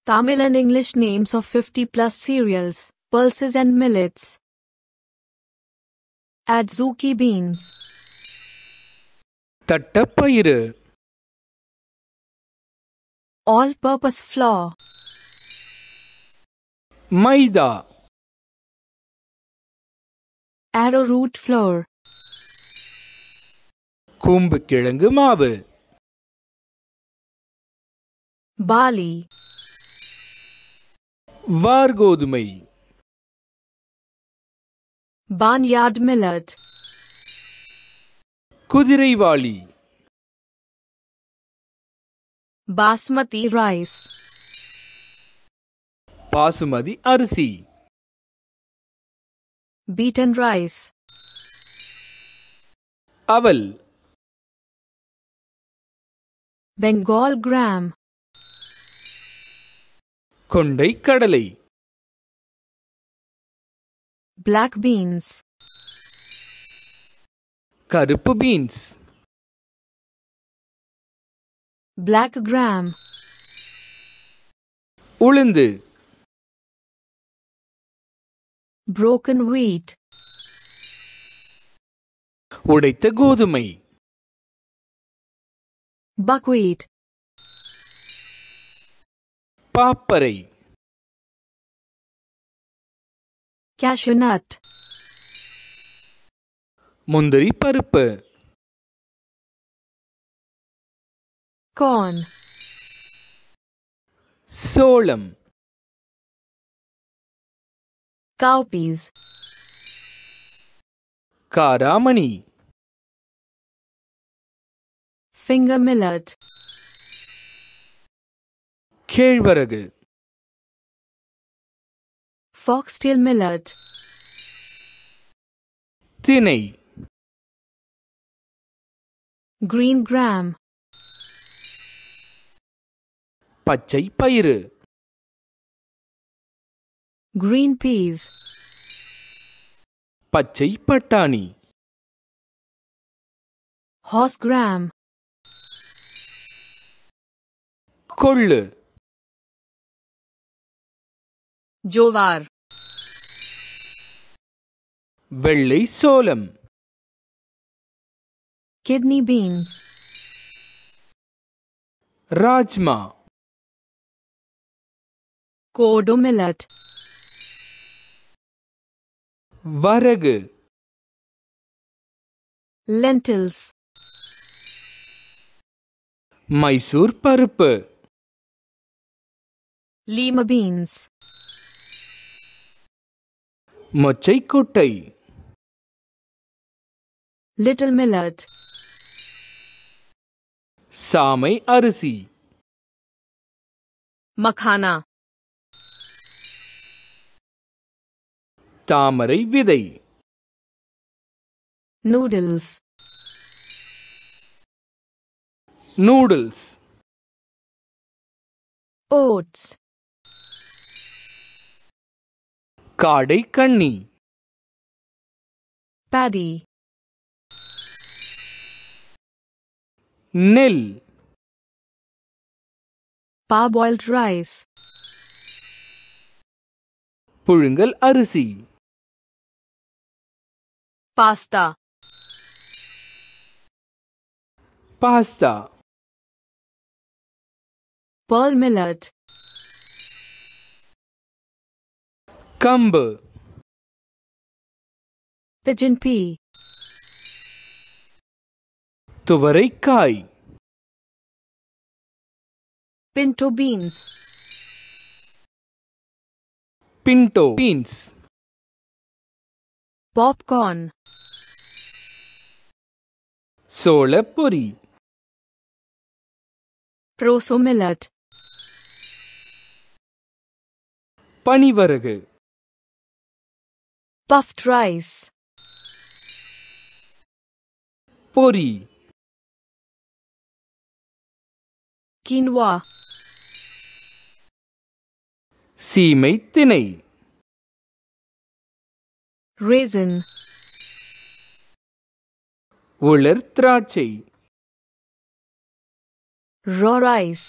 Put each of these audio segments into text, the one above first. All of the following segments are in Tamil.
Tamil and English names of 50 plus cereals, pulses and millets. Adzuki beans. தட்டப்பயிறு. All-purpose flour. Maida. Arrowroot flour. கூம்புக்கிழங்கு மாவு. Barley. வார்கோதுமை. Barnyard millet. குதிரைவாளி. Basmati rice. பாசுமதி அரிசி. Beaten rice. அவல். Bengal gram. கொண்டை கடலை. Black beans. கருப்பு பீன்ஸ். Black gram. உளுந்து. Broken wheat. உடைத்த கோதுமை. Buckwheat. பாப்பரை. Cashew nut. முந்திரி பருப்பு. Corn. சோளம். Cowpeas. காராமணி. Finger millet. கேழ்வரகு. Foxtail millet. தினை. Green gram. பச்சை பயிறு. Green peas. பச்சை பட்டாணி. Horse gram. கொள்ளு. Jowar. வெள்ளை சோளம். Kidney beans. Rajma. Kodo millet. வரகு. Lentils. மைசூர் பருப்பு. Lima beans. மொச்சைக்கொட்டை. Little millet. சாமை அரிசி. Makhana. தாமரை விதை. Noodles. நூடுல்ஸ். Oats. காடை கண்ணி. Paddy. நெல். Parboiled rice. புழுங்கல் அரிசி. Pasta. பாஸ்தா. Pearl millet. கம்பு. Pigeon pea. துவரைக்காய். Pinto beans. Pinto beans. Popcorn. சோளப்பொரி. Proso millet. பனிவரகு. Puffed rice. பொரி. Quinoa. சீமை திணை. Raisin. உலர் திராட்சை. raw rice,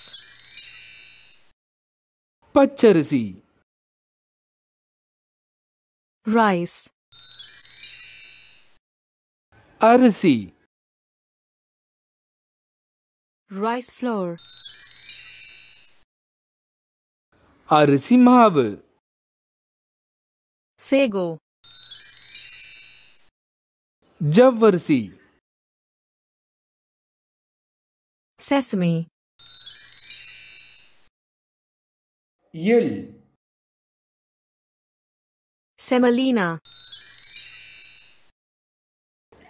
பச்சரிசி. rice, அரிசி. rice flour, அரிசி மாவு. sago, ஜவ்வரிசி. sesame, எள். semolina,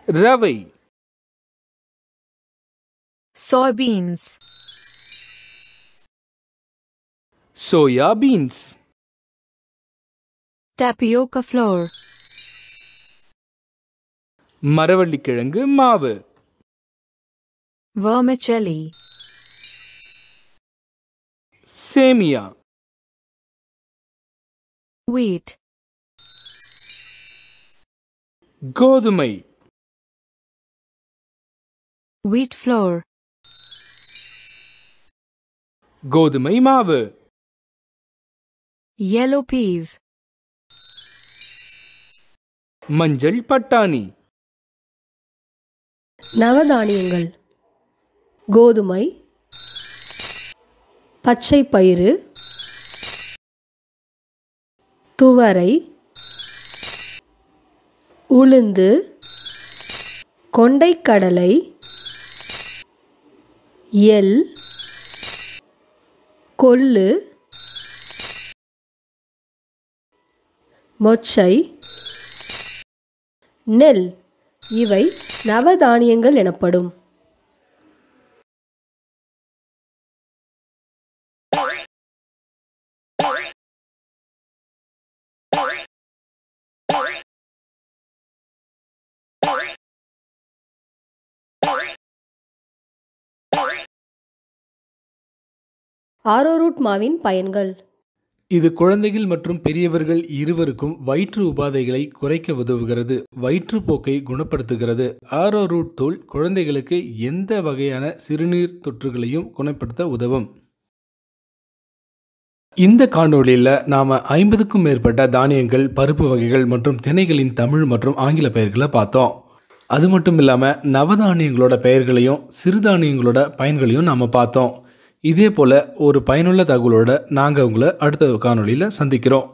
ரவை. soybeans, soya beans. tapioca flour, மரவள்ளிக்கிழங்கு மாவு. vermicelli, சேமியா. wheat, கோதுமை. wheat flour, கோதுமை மாவு. yellow peas, மஞ்சள் பட்டாணி. நவதானியங்கள் கோதுமை, பச்சை பயிறு, துவரை, உளுந்து, கொண்டைக்கடலை, எள், கொள்ளு, மொச்சை, நெல் இவை நவதானியங்கள் எனப்படும். arrowroot மாவின் பயன்கள். இது குழந்தைகள் மற்றும் பெரியவர்கள் இருவருக்கும் வயிற்று உபாதைகளை குறைக்க உதவுகிறது. வயிற்றுப்போக்கை குணப்படுத்துகிறது. arrowroot தூள் குழந்தைகளுக்கு எந்த வகையான சிறுநீர் தொற்றுகளையும் குணப்படுத்த உதவும். இந்த காணொளியில் நாம் 50க்கும் மேற்பட்ட தானியங்கள், பருப்பு வகைகள் மற்றும் திணைகளின் தமிழ் மற்றும் ஆங்கில பெயர்களை பார்த்தோம். அது மட்டும் இல்லாமல் நவதானியங்களோட பெயர்களையும் சிறுதானியங்களோட பயன்களையும் நாம் பார்த்தோம். இதே போல் ஒரு பயனுள்ள தகவலோடு நாங்கள் உங்களை அடுத்த காணொளியில் சந்திக்கிறோம்.